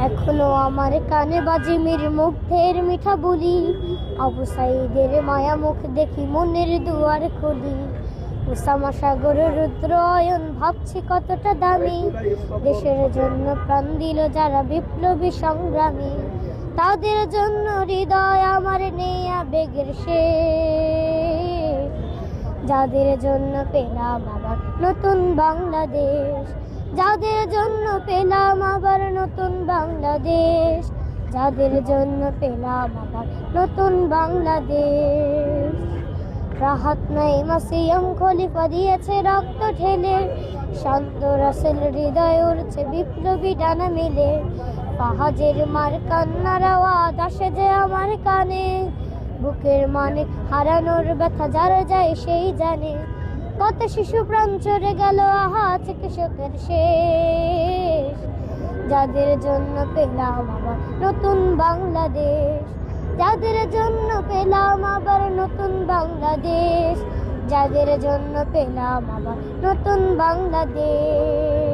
এখনো আমার কানে বাজে মীর মুগ্ধের মিঠা বলি, আবু সাইদের মায়া মুখ দেখি মনের দুয়ার খুলি। উসামা সাগর রুদ্র অয়ন ভাবছি কতটা দামি, দেশের জন্য প্রাণ দিল যারা বিপ্লবী সংগ্রামী। তাদের জন্য হৃদয় আমার নেই আবেগের শেষ, যাদের জন্য পেলাম আবার নতুন বাংলাদেশ, যাদের জন্য পেলাম আবার নতুন বাংলাদেশ, যাদের জন্য পেলাম আবার নতুন বাংলাদেশ। রাহাত নাঈম আসিয়াম খলিফা দিয়েছে রক্ত ঢেলে, শান্ত রাসেল হৃদয় উড়ছে বিপ্লবী ডানা মেলে। ফাহাজের মার কান্নার আওয়াজ আসে যে আমার কানে, বুকের মানে হারানোর ব্যথা যার যায় সেই জানে। কত শিশু প্রাণ চড়ে গেল আহা চিকিৎসকের শেষ, যাদের জন্য পেলাম আবার নতুন বাংলাদেশ, যাদের জন্য পেলাম আবার নতুন বাংলাদেশ, যাদের জন্য পেলাম আবার নতুন বাংলাদেশ।